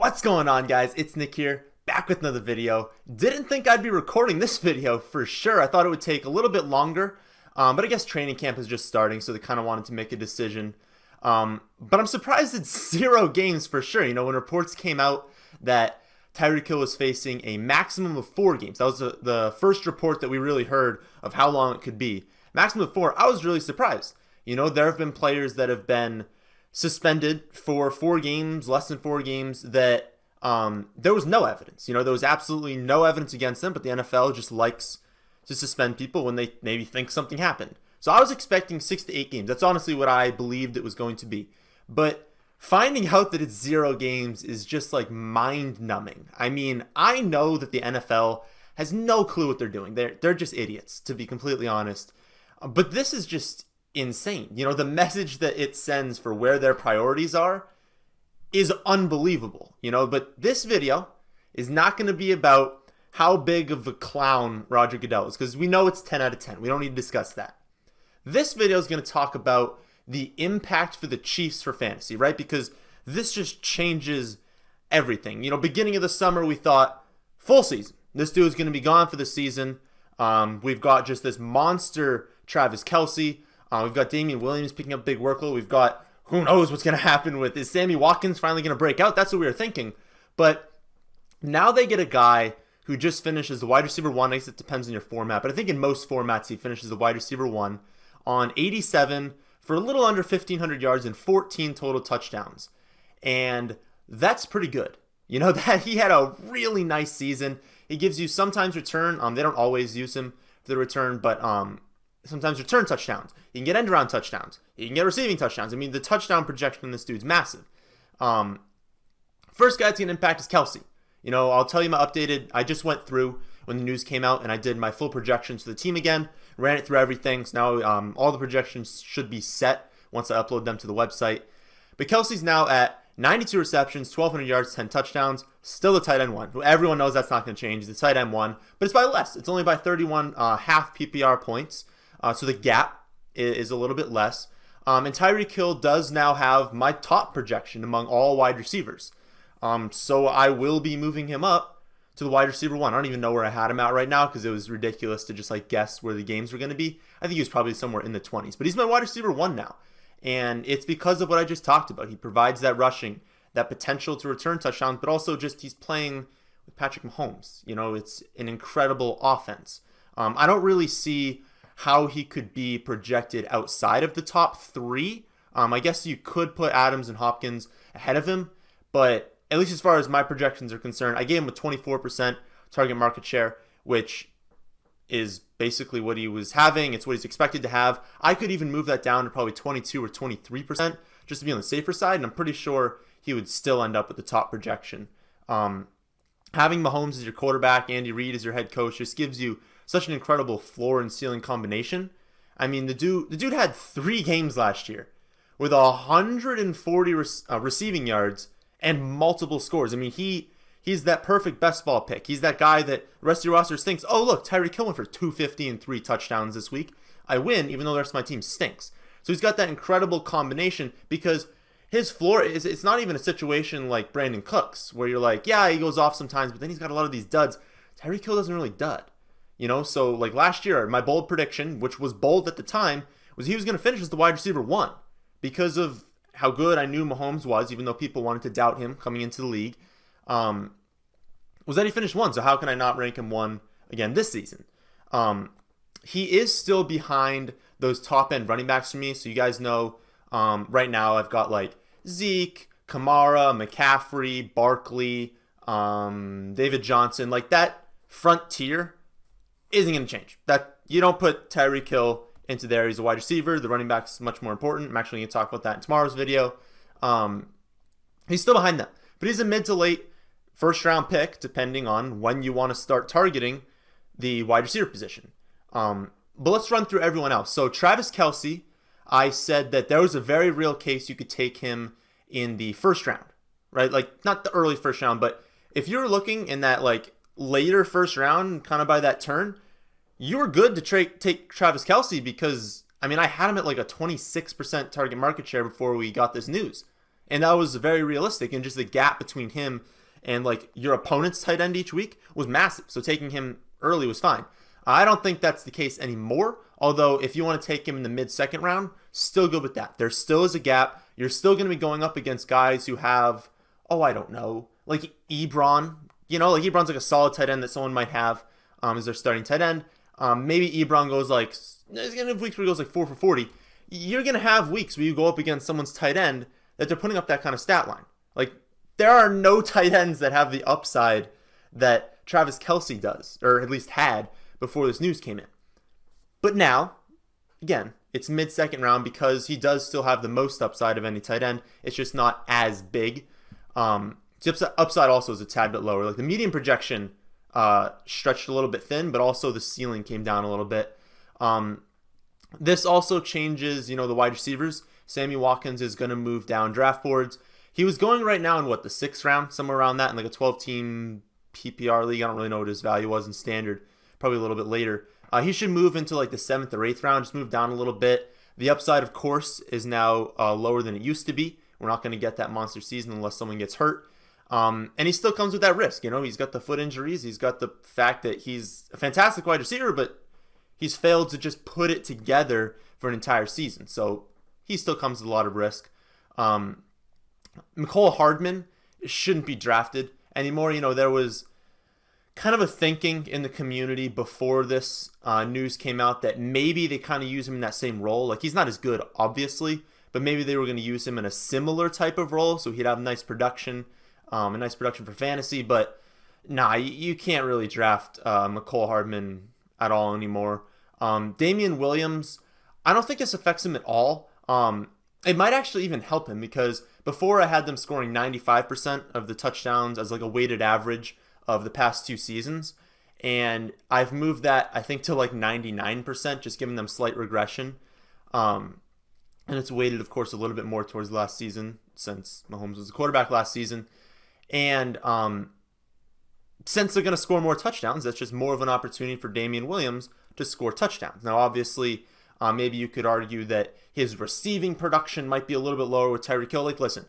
What's going on, guys? It's Nick here, back with another video. Didn't think I'd be recording this video for sure. I thought it would take a little bit longer, but I guess training camp is just starting, so they kind of wanted to make a decision. But I'm surprised it's 0 games for sure. You know, when reports came out that Tyreek Hill was facing a maximum of 4 games, that was the first report that we really heard of how long it could be. Maximum of 4, I was really surprised. You know, there have been players that have been suspended for 4 games, less than 4 games, that there was no evidence. You know, there was absolutely no evidence against them, but the NFL just likes to suspend people when they maybe think something happened. So I was expecting 6 to 8 games. That's honestly what I believed it was going to be. But finding out that it's 0 games is just like mind-numbing. I mean, I know that the NFL has no clue what they're doing. They're just idiots, to be completely honest. But this is just insane. You know, the message that it sends for where their priorities are is unbelievable. You know, but this video is not going to be about how big of a clown Roger Goodell is, because we know it's 10 out of 10. We don't need to discuss that. This video is going to talk about the impact for the Chiefs for fantasy, right? Because this just changes everything. You know, beginning of the summer, we thought full season. This dude is going to be gone for the season. We've got just this monster Travis Kelce. We've got Damian Williams picking up big workload. We've got who knows what's going to happen with, is Sammy Watkins finally going to break out? That's what we were thinking. But now they get a guy who just finishes the wide receiver 1. I guess it depends on your format, but I think in most formats he finishes the wide receiver 1 on 87 for a little under 1,500 yards and 14 total touchdowns. And that's pretty good. You know, that he had a really nice season. He gives you sometimes return. They don't always use him for the return, but sometimes return touchdowns. You can get end around touchdowns. You can get receiving touchdowns. I mean, the touchdown projection in this dude's massive. First guy that's going to impact is Kelce. You know, I'll tell you my updated. I just went through when the news came out and I did my full projections for the team again. Ran it through everything. So now all the projections should be set once I upload them to the website. But Kelce's now at 92 receptions, 1,200 yards, 10 touchdowns. Still the tight end 1. Everyone knows that's not going to change. The tight end 1. But it's by less. It's only by 31 half PPR points. So the gap is a little bit less. And Tyreek Hill does now have my top projection among all wide receivers. So I will be moving him up to the wide receiver 1. I don't even know where I had him at right now because it was ridiculous to just like guess where the games were going to be. I think he was probably somewhere in the 20s. But he's my wide receiver 1 now. And it's because of what I just talked about. He provides that rushing, that potential to return touchdowns, but also just he's playing with Patrick Mahomes. You know, it's an incredible offense. I don't really see how he could be projected outside of the top 3. I guess you could put Adams and Hopkins ahead of him, but at least as far as my projections are concerned, I gave him a 24% target market share, which is basically what he was having. It's what he's expected to have. I could even move that down to probably 22 or 23% just to be on the safer side, and I'm pretty sure he would still end up with the top projection. Having Mahomes as your quarterback, Andy Reid as your head coach, just gives you such an incredible floor and ceiling combination. I mean, the dude had 3 games last year with 140 receiving yards and multiple scores. I mean, he's that perfect best ball pick. He's that guy that the rest of your roster thinks, oh, look, Tyreek Hill went for 250 and 3 touchdowns this week. I win, even though the rest of my team stinks. So he's got that incredible combination because his floor it's not even a situation like Brandon Cooks, where you're like, yeah, he goes off sometimes, but then he's got a lot of these duds. Tyreek Hill doesn't really dud. You know, so like last year, my bold prediction, which was bold at the time, was he was going to finish as the wide receiver 1 because of how good I knew Mahomes was, even though people wanted to doubt him coming into the league. Was that he finished 1, so how can I not rank him 1 again this season? He is still behind those top-end running backs for me, so you guys know right now I've got like Zeke, Kamara, McCaffrey, Barkley, David Johnson. Like that front tier isn't going to change. That you don't put Tyreek Hill into there. He's a wide receiver. The running back's much more important. I'm actually going to talk about that in tomorrow's video. He's still behind them, but he's a mid to late first round pick, depending on when you want to start targeting the wide receiver position. But let's run through everyone else. So Travis Kelce, I said that there was a very real case you could take him in the first round, right? Like not the early first round, but if you're looking in that like later first round, kind of by that turn, you were good to take Travis Kelce because, I mean, I had him at like a 26% target market share before we got this news. And that was very realistic. And just the gap between him and like your opponent's tight end each week was massive. So taking him early was fine. I don't think that's the case anymore. Although if you want to take him in the mid-second round, still good with that. There still is a gap. You're still going to be going up against guys who have, I don't know, like Ebron. Like Ebron's like a solid tight end that someone might have as their starting tight end. Maybe Ebron goes like, there's going to have weeks where he goes like 4 for 40. You're going to have weeks where you go up against someone's tight end that they're putting up that kind of stat line. Like, there are no tight ends that have the upside that Travis Kelce does, or at least had before this news came in. But now, again, it's mid-second round because he does still have the most upside of any tight end. It's just not as big. The upside also is a tad bit lower. Like the median projection stretched a little bit thin, but also the ceiling came down a little bit. This also changes, the wide receivers. Sammy Watkins is going to move down draft boards. He was going right now in the 6th round, somewhere around that, in like a 12-team PPR league. I don't really know what his value was in standard. Probably a little bit later. He should move into like the 7th or 8th round, just move down a little bit. The upside, of course, is now lower than it used to be. We're not going to get that monster season unless someone gets hurt. And he still comes with that risk. He's got the foot injuries. He's got the fact that he's a fantastic wide receiver, but he's failed to just put it together for an entire season. So he still comes with a lot of risk. Mecole Hardman shouldn't be drafted anymore. There was kind of a thinking in the community before this news came out that maybe they kind of use him in that same role. Like, he's not as good, obviously, but maybe they were going to use him in a similar type of role so he'd have nice production, a nice production for fantasy. But nah, you can't really draft Mecole Hardman at all anymore. Damian Williams, I don't think this affects him at all. It might actually even help him because before I had them scoring 95% of the touchdowns as like a weighted average of the past 2 seasons. And I've moved that, I think, to like 99%, just giving them slight regression. And it's weighted, of course, a little bit more towards last season since Mahomes was the quarterback last season. And since they're going to score more touchdowns, that's just more of an opportunity for Damian Williams to score touchdowns. Now, obviously, maybe you could argue that his receiving production might be a little bit lower with Tyreek Hill. Like, listen,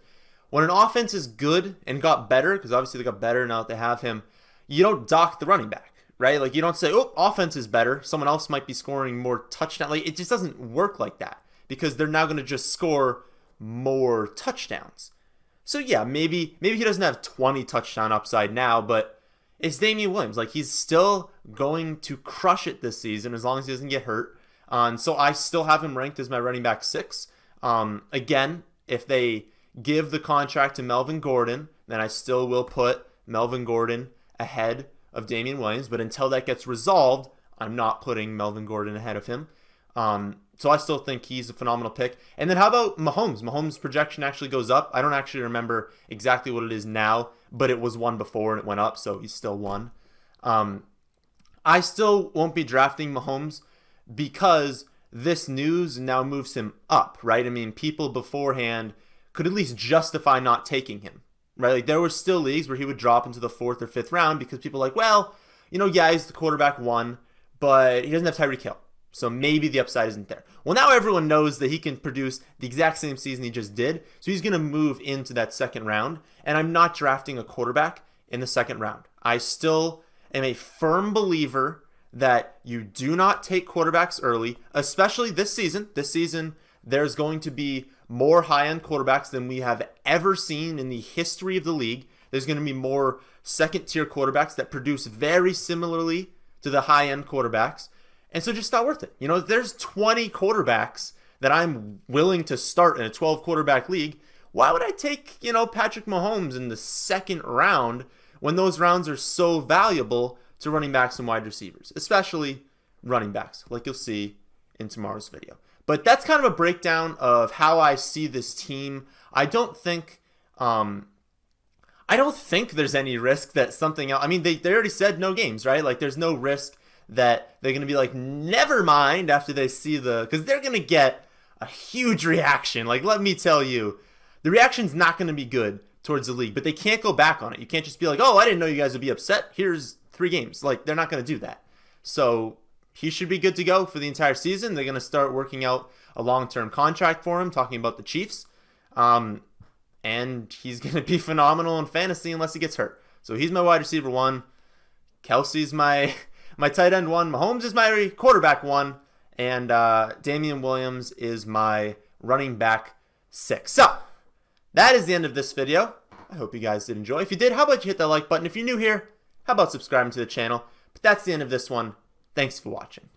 when an offense is good and got better, because obviously they got better now that they have him, you don't dock the running back, right? Like, you don't say, offense is better, someone else might be scoring more touchdowns. Like, it just doesn't work like that because they're now going to just score more touchdowns. So, yeah, maybe he doesn't have 20 touchdown upside now, but it's Damian Williams. Like, he's still going to crush it this season as long as he doesn't get hurt. So I still have him ranked as my running back 6. Again, if they give the contract to Melvin Gordon, then I still will put Melvin Gordon ahead of Damian Williams. But until that gets resolved, I'm not putting Melvin Gordon ahead of him. So I still think he's a phenomenal pick. And then how about Mahomes? Mahomes' projection actually goes up. I don't actually remember exactly what it is now, but it was 1 before and it went up, so he's still 1. I still won't be drafting Mahomes because this news now moves him up, right? I mean, people beforehand could at least justify not taking him, right? Like, there were still leagues where he would drop into the 4th or 5th round because people are like, well, yeah, he's the quarterback 1, but he doesn't have Tyreek Hill. So maybe the upside isn't there. Well, now everyone knows that he can produce the exact same season he just did. So he's going to move into that 2nd round. And I'm not drafting a quarterback in the 2nd round. I still am a firm believer that you do not take quarterbacks early, especially this season. This season, there's going to be more high-end quarterbacks than we have ever seen in the history of the league. There's going to be more second-tier quarterbacks that produce very similarly to the high-end quarterbacks. And so just not worth it. There's 20 quarterbacks that I'm willing to start in a 12-quarterback league. Why would I take, Patrick Mahomes in the 2nd round when those rounds are so valuable to running backs and wide receivers, especially running backs, like you'll see in tomorrow's video. But that's kind of a breakdown of how I see this team. I don't think there's any risk that something else. I mean, they already said no games, right? Like, there's no risk that they're going to be like, never mind after they see because they're going to get a huge reaction. Like, let me tell you, the reaction's not going to be good towards the league, but they can't go back on it. You can't just be like, I didn't know you guys would be upset. Here's 3 games. Like, they're not going to do that. So he should be good to go for the entire season. They're going to start working out a long-term contract for him, talking about the Chiefs. And and he's going to be phenomenal in fantasy unless he gets hurt. So he's my wide receiver 1. Kelce's my tight end 1. Mahomes is my quarterback 1. And Damian Williams is my running back 6. So that is the end of this video. I hope you guys did enjoy. If you did, how about you hit that like button? If you're new here, how about subscribing to the channel? But that's the end of this one. Thanks for watching.